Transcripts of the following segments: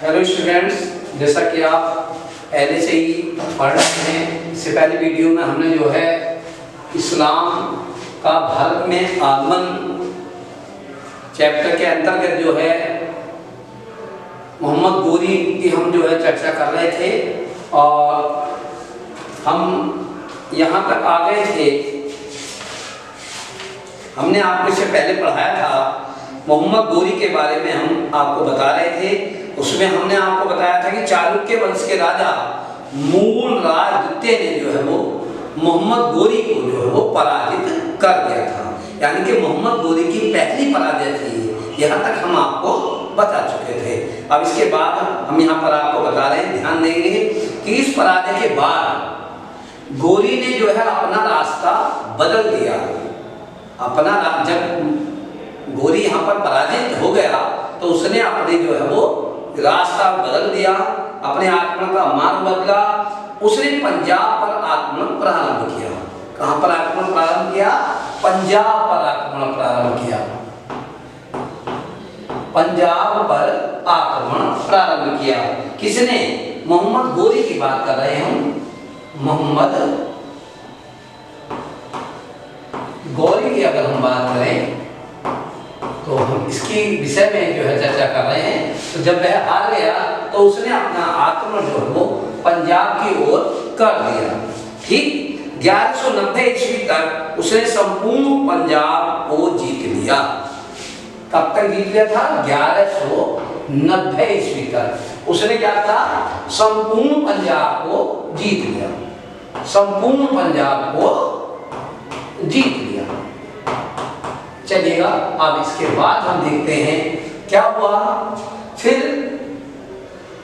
Hello students, जैसा कि आप पहले से ही पढ़ रहे हैं, इससे पहले वीडियो में हमने जो है इस्लाम का भारत में आगमन चैप्टर के अंतर्गत जो है मोहम्मद गोरी की हम जो है चर्चा कर रहे थे और हम यहाँ तक आ गए थे। हमने आपको इससे पहले पढ़ाया था, मोहम्मद गोरी के बारे में हम आपको बता रहे थे। उसमें हमने आपको बताया था कि चालुक्य वंश के राजा मूलराज द्वितीय ने जो है वो मोहम्मद गोरी को जो है वो पराजित कर दिया था, यानी कि मोहम्मद गोरी की पहली पराजय थी। यहाँ तक हम आपको बता चुके थे। अब इसके बाद हम यहाँ पर आपको बता रहे हैं, ध्यान देंगे कि इस पराजय के बाद गोरी ने जो है अपना रास्ता बदल दिया। जब गोरी यहाँ पर पराजित हो गया तो उसने अपने जो है वो रास्ता बदल दिया, अपने आक्रमण का मार्ग बदला। उसने पंजाब पर आक्रमण प्रारंभ किया। कहाँ पर आक्रमण प्रारंभ किया? पंजाब पर आक्रमण प्रारंभ किया। पंजाब पर आक्रमण प्रारंभ किया। किसने? मोहम्मद गोरी की बात कर रहे हैं हम। मोहम्मद गोरी की अगर हम बात करें तो हम इसकी विषय में जो है चर्चा कर रहे हैं। तो जब वह हार गया तो उसने अपना आक्रमण जो है वो पंजाब की ओर कर दिया। ठीक 1190 ईस्वी तक उसने संपूर्ण पंजाब को जीत लिया। कब तक जीत लिया था? 1190 ईस्वी तक उसने क्या था? संपूर्ण पंजाब को जीत लिया। संपूर्ण पंजाब को जीत लिया। चलिएगा, अब इसके बाद हम देखते हैं क्या हुआ। फिर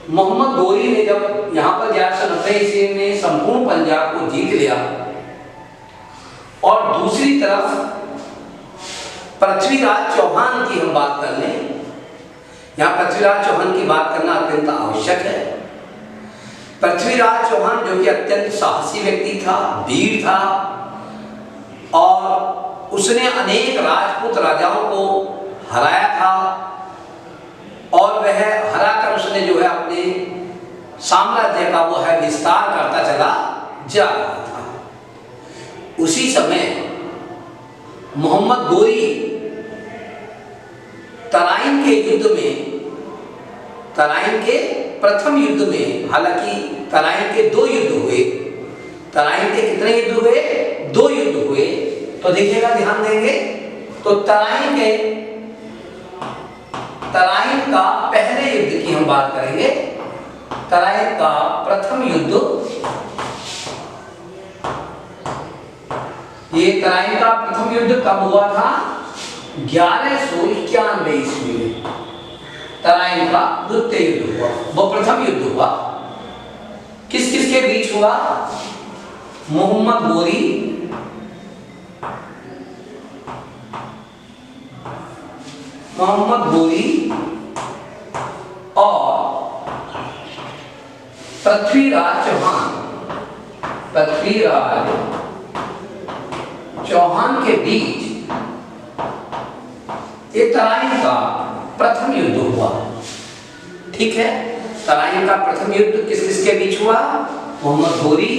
मोहम्मद गोरी ने जब यहाँ पर 1190 ईस्वी में संपूर्ण पंजाब को जीत लिया और दूसरी तरफ पृथ्वीराज चौहान की हम बात कर लें। यहाँ पृथ्वीराज चौहान की बात करना अत्यंत आवश्यक है। पृथ्वीराज चौहान जो कि अत्यंत साहसी व्यक्ति था, वीर था और उसने अनेक राजपूत राजाओं को हराया था और वह हराकर उसने जो है अपने साम्राज्य का वो है विस्तार करता चला जा रहा था। उसी समय मोहम्मद गोरी तराइन के युद्ध में, तराइन के प्रथम युद्ध में, हालांकि तराइन के 2 युद्ध हुए। तराइन के कितने युद्ध हुए? 2 युद्ध हुए। तो देखिएगा, ध्यान देंगे तो तराइन का पहले युद्ध की हम बात करेंगे। तराइन का प्रथम युद्ध, ये तराइन का प्रथम युद्ध कब हुआ था? 1191 ईस्वी में तराइन का द्वितीय युद्ध हुआ। वो प्रथम युद्ध हुआ। किस किस के बीच हुआ? मोहम्मद गोरी और पृथ्वीराज चौहान के बीच ये तराइन का प्रथम युद्ध हुआ। ठीक है, तराइन का प्रथम युद्ध किस किस के बीच हुआ? मोहम्मद गोरी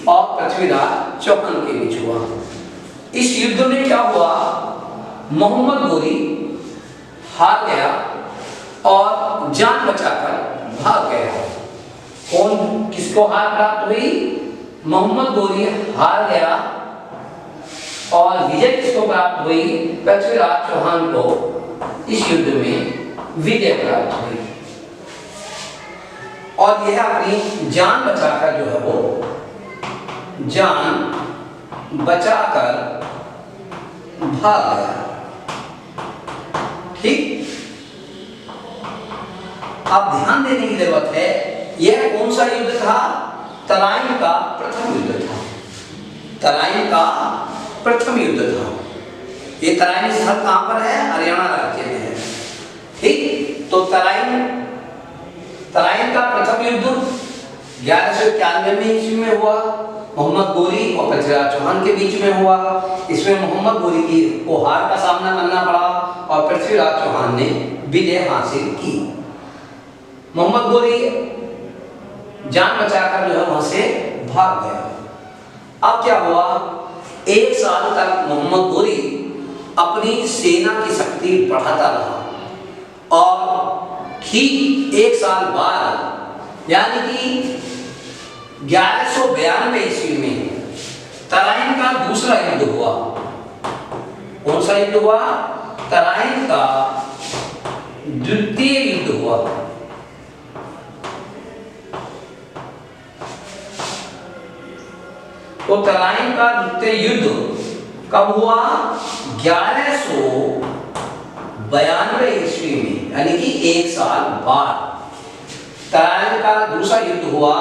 और पृथ्वीराज चौहान के बीच हुआ। इस युद्ध में क्या हुआ? मोहम्मद गोरी हार गया और जान बचाकर भाग गया। कौन, किसको हार प्राप्त हुई? मोहम्मद गोरी हार गया और विजय किसको प्राप्त हुई? पृथ्वीराज चौहान को इस युद्ध में विजय प्राप्त हुई और यह अपनी जान बचाकर जो है वो जान बचाकर भाग गया। ठीक, अब ध्यान देने की जरूरत है, यह कौन सा युद्ध था? तराइन का प्रथम युद्ध था। तराइन का प्रथम युद्ध था। ये तराइन स्थल कहां पर है? हरियाणा राज्य में है। ठीक, तो तराइन का प्रथम युद्ध 1191 ईस्वी में हुआ। मोहम्मद गोरी और पृथ्वीराज चौहान के बीच में हुआ। इसमें मोहम्मद गोरी को हार का सामना करना पड़ा और पृथ्वीराज चौहान ने विजय हासिल की। मोहम्मद गोरी जान बचाकर जो है वहां से भाग गया। अब क्या हुआ, एक साल तक मोहम्मद गोरी अपनी सेना की शक्ति बढ़ाता रहा और ठीक एक साल बाद यानी कि 1192 ईस्वी में तराइन का दूसरा युद्ध हुआ। कौन सा युद्ध हुआ? तराइन का द्वितीय युद्ध हुआ। तो तराइन का द्वितीय युद्ध कब हुआ? 1192 ईस्वी में, यानी कि एक साल बाद। तराइन का दूसरा युद्ध हुआ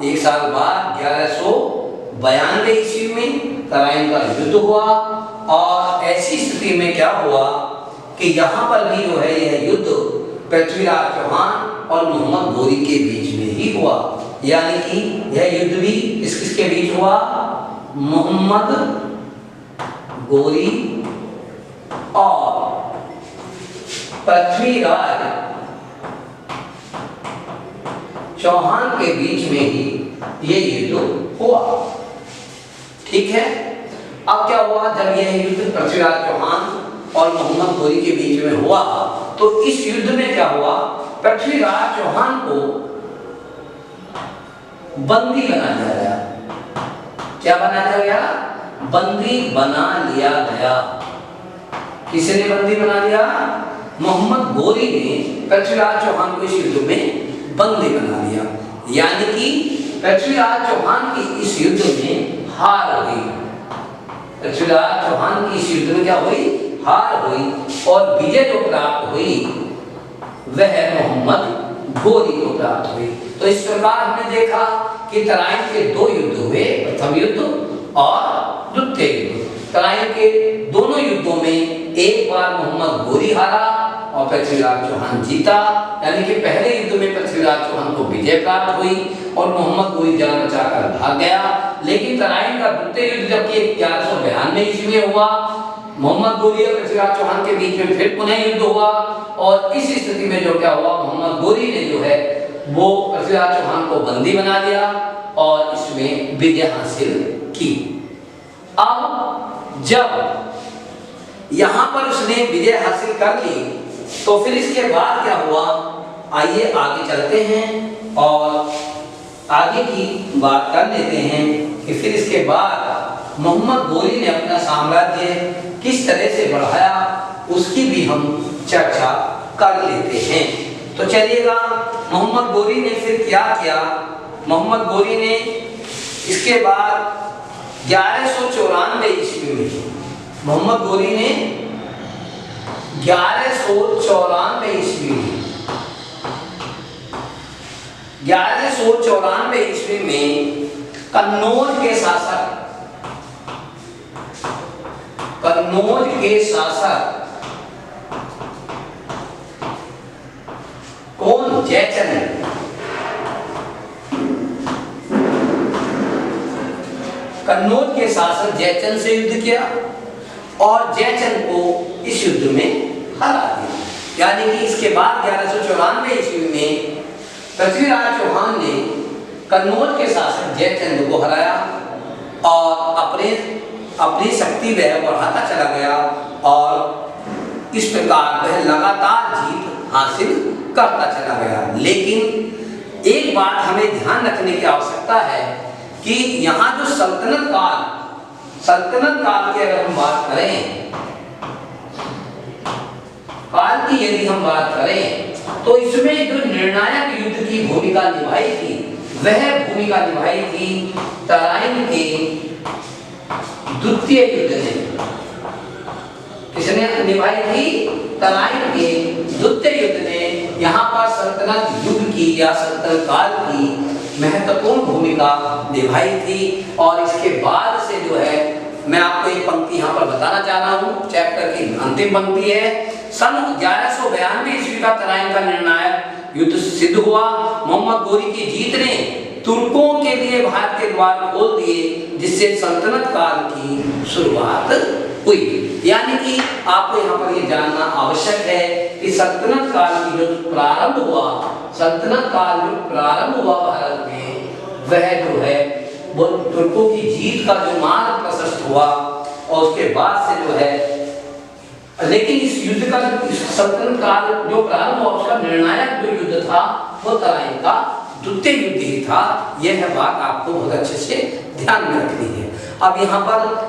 एक साल बाद 1192 ईस्वी में तराइन का युद्ध हुआ। और ऐसी स्थिति में क्या हुआ कि यहाँ पर भी जो है यह युद्ध पृथ्वीराज चौहान और मोहम्मद गोरी के बीच में ही हुआ। यानी कि यह युद्ध भी किसके बीच हुआ? मोहम्मद गोरी और पृथ्वीराज चौहान के बीच में ही ये युद्ध हुआ। ठीक है। अब क्या हुआ, जब यह युद्ध पृथ्वीराज चौहान और मोहम्मद गोरी के बीच में हुआ तो इस युद्ध में क्या हुआ, पृथ्वीराज चौहान को बंदी बना लिया गया। क्या बना लिया गया? बंदी बना लिया गया। किसने बंदी बना लिया? मोहम्मद गोरी ने पृथ्वीराज चौहान को इस युद्ध में बंदी बना लिया। यानी कि पृथ्वीराज चौहान की इस युद्ध में हार हुई। पृथ्वीराज चौहान की इस युद्ध में क्या हुई? हार हुई। और विजय जो प्राप्त हुई वह मोहम्मद गोरी को प्राप्त हुई। तो इस प्रकार हमने देखा कि तराइन के दो युद्ध हुए, प्रथम युद्ध और द्वितीय युद्ध। तराइन के दोनों युद्धों में एक बार मोहम्मद गोरी हारा और पृथ्वीराज चौहान जीता। यानी कि पहले युद्ध में पृथ्वीराज चौहान को विजय प्राप्त हुई और मोहम्मद गोरी जान बचाकर भाग गया। लेकिन तराइन का द्वितीय युद्ध जबकि 1192 ईस्वी में हुआ, मोहम्मद गोरी और पृथ्वीराज चौहान के बीच में फिर पुनः युद्ध हुआ। और इस स्थिति में जो क्या हुआ, मोहम्मद गोरी ने जो है वो पृथ्वीराज चौहान को बंदी बना लिया और इसमें विजय हासिल की। अब जब यहां पर उसने विजय हासिल कर ली तो फिर इसके बाद क्या हुआ, आइए आगे चलते हैं और आगे की बात कर लेते हैं कि फिर इसके बाद मोहम्मद गोरी ने अपना साम्राज्य किस तरह से बढ़ाया उसकी भी हम चर्चा कर लेते हैं। तो चलिएगा, मोहम्मद गोरी ने फिर क्या किया। मोहम्मद गोरी ने इसके बाद 1194 ईस्वी में मोहम्मद गोरी ने 1194 ईस्वी में 1194 ईस्वी में कन्नौज के शासक कौन? जयचंद। कन्नौज के शासक जयचंद से युद्ध किया और जयचंद को इस युद्ध में हरा दिया। यानी कि इसके बाद 1194 ईस्वी में पृथ्वीराज चौहान ने कन्नौज के शासक जयचंद को हराया और अपनी शक्ति वह बढ़ाता चला गया और इस प्रकार वह लगातार जीत हासिल करता चला गया। लेकिन एक बात हमें ध्यान रखने की आवश्यकता है कि यहाँ जो सल्तनत काल की अगर हम बात करें, काल की यदि हम बात करें तो इसमें जो निर्णायक युद्ध की भूमिका निभाई थी वह भूमिका निभाई थी तराइन के द्वितीय युद्ध ने। किसने निभाई थी? तराइन के द्वितीय युद्ध ने यहाँ पर सल्तनत युग की या सल्तनत काल की महत्वपूर्ण भूमिका निभाई थी। और इसके बाद से जो है मैं आपको एक पंक्ति यहाँ पर बताना चाह रहा हूँ, चैप्टर की अंतिम पंक्ति है। सन 1192 ईस्वी का तराइन का निर्णायक युद्ध सिद्ध हुआ। मोहम्मद गोरी की जीत ने तुर्कों के लिए भारत के द्वार खोल दिए, जिससे सल्तनत काल की शुरुआत हुई। यानी कि आपको यहाँ पर ये जानना आवश्यक है कि सल्तनत काल की जो प्रारंभ हुआ, सल्तनत काल जो प्रारंभ हुआ भारत में, वह जो है वो तुर्कों की जीत का जो मार्ग प्रशस्त हुआ और उसके बाद से जो है, लेकिन इस युद्ध का जो सल्तनत काल जो प्रारंभ हुआ उसका निर्णायक जो युद्ध था वो तराइन का द्वितीय युद्ध ही था। यह बात आपको बहुत अच्छे से ध्यान में रखनी है। अब यहाँ पर